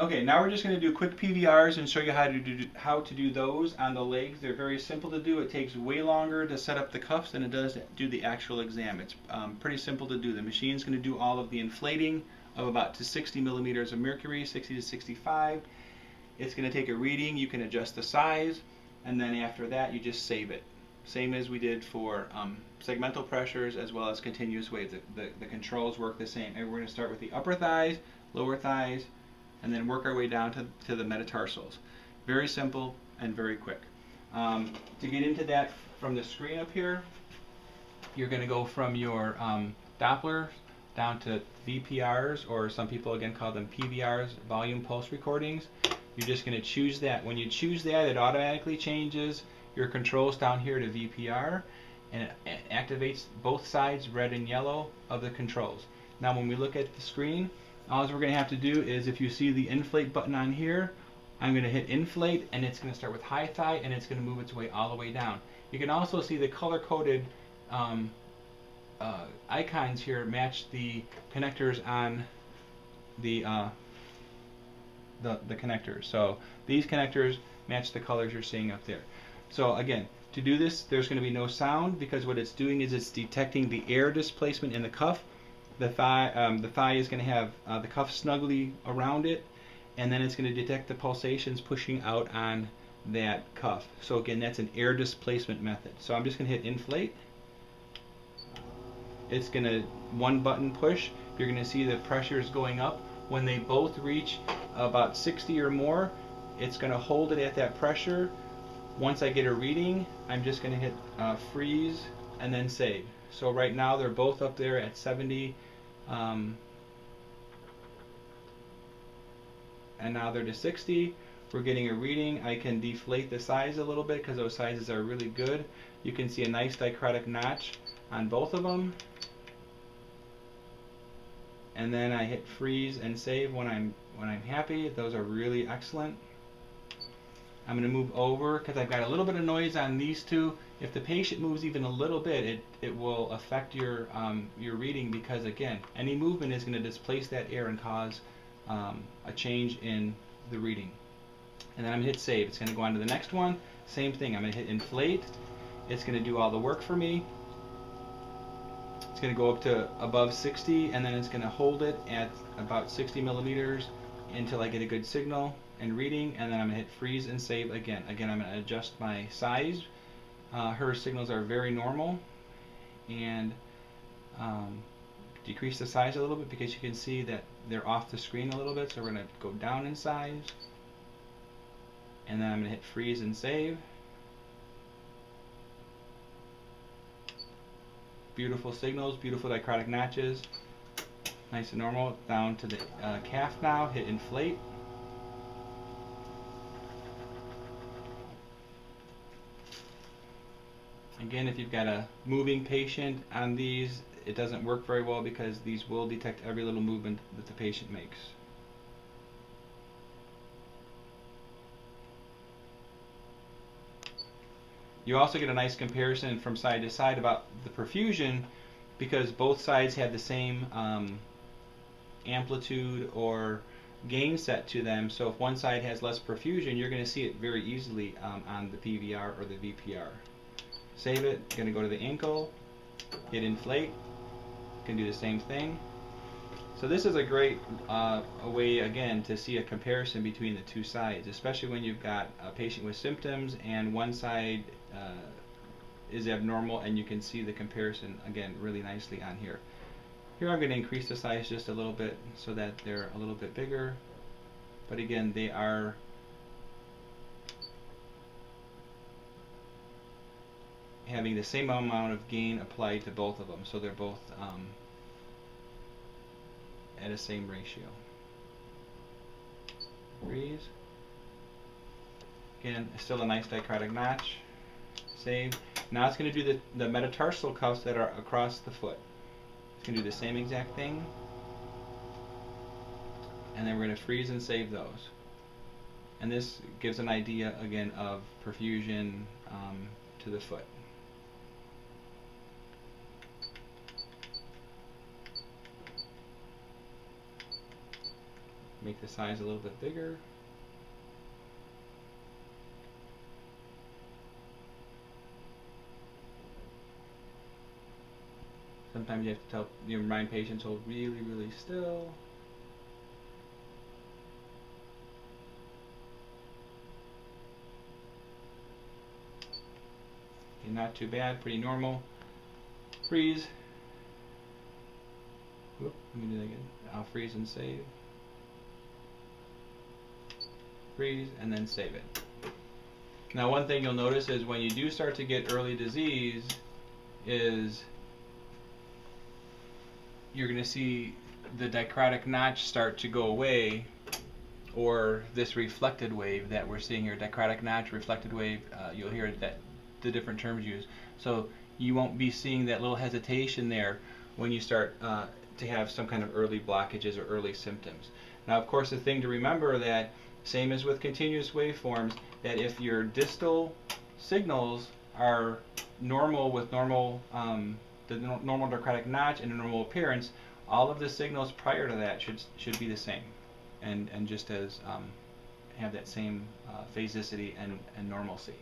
Okay, now we're just going to do quick PVRs and show you how to do those on the legs. They're very simple to do. It takes way longer to set up the cuffs than it does to do the actual exam. It's pretty simple to do. The machine's going to do all of the inflating of about to 60 millimeters of mercury, 60 to 65. It's going to take a reading. You can adjust the size, and then after that you just save it. Same as we did for segmental pressures as well as continuous waves. The controls work the same. And we're going to start with the upper thighs, lower thighs, and then work our way down to the metatarsals. Very simple and very quick. To get into that from the screen up here, you're going to go from your Doppler down to VPRs, or some people again call them PVRs, volume pulse recordings. You're just going to choose that. When you choose that, it automatically changes your controls down here to VPR, and it activates both sides, red and yellow, of the controls. Now when we look at the screen, all we're going to have to do is, if you see the inflate button on here, I'm going to hit inflate, and it's going to start with high thigh, and it's going to move its way all the way down. You can also see the color-coded icons here match the connectors on the connectors. So these connectors match the colors you're seeing up there. So again, to do this, there's going to be no sound, because what it's doing is it's detecting the air displacement in the cuff. The thigh is going to have the cuff snugly around it, and then it's going to detect the pulsations pushing out on that cuff. So again, that's an air displacement method. So I'm just going to hit inflate. It's going to one button push. You're going to see the pressure is going up. When they both reach about 60 or more, it's going to hold it at that pressure. Once I get a reading, I'm just going to hit freeze and then save. So right now they're both up there at 70, and now they're to 60. We're getting a reading. I can deflate the size a little bit because those sizes are really good. You can see a nice dichrotic notch on both of them. And then I hit freeze and save when I'm happy. Those are really excellent. I'm going to move over because I've got a little bit of noise on these two. If the patient moves even a little bit, it will affect your reading, because again, any movement is going to displace that air and cause a change in the reading. And then I'm going to hit save. It's going to go on to the next one. Same thing. I'm going to hit inflate. It's going to do all the work for me. It's going to go up to above 60, and then it's going to hold it at about 60 millimeters until I get a good signal and reading, and then I'm going to hit freeze and save again. Again, I'm going to adjust my size. Her signals are very normal, and decrease the size a little bit because you can see that they're off the screen a little bit, so we're going to go down in size, and then I'm going to hit freeze and save. Beautiful signals, beautiful dichrotic notches, nice and normal. Down to the calf now, hit inflate. Again, if you've got a moving patient on these, it doesn't work very well because these will detect every little movement that the patient makes. You also get a nice comparison from side to side about the perfusion, because both sides have the same amplitude or gain set to them. So if one side has less perfusion, you're going to see it very easily on the PVR or the VPR. Save it. Going to go to the ankle, hit inflate. Can do the same thing. So this is a great way, again, to see a comparison between the two sides, especially when you've got a patient with symptoms and one side is abnormal, and you can see the comparison again really nicely on here. Here I'm going to increase the size just a little bit so that they're a little bit bigger, but again, they are having the same amount of gain applied to both of them, so they're both at a same ratio. Freeze. Again, still a nice dichrotic notch. Save. Now it's going to do the metatarsal cuffs that are across the foot. It's going to do the same exact thing. And then we're going to freeze and save those. And this gives an idea, again, of perfusion to the foot. make the size a little bit bigger. Sometimes you have to remind patients hold really, really still. Okay, not too bad, pretty normal. Freeze. Whoop, let me do that again. I'll freeze and save. Freeze and then save it. Now one thing you'll notice is when you do start to get early disease is you're going to see the dichrotic notch start to go away, or this reflected wave that we're seeing here, dichrotic notch, reflected wave, you'll hear that the different terms used. So you won't be seeing that little hesitation there when you start to have some kind of early blockages or early symptoms. Now of course the thing to remember that, same as with continuous waveforms, that if your distal signals are normal with normal normal dichrotic notch and a normal appearance, all of the signals prior to that should be the same, and just as have that same phasicity and normalcy.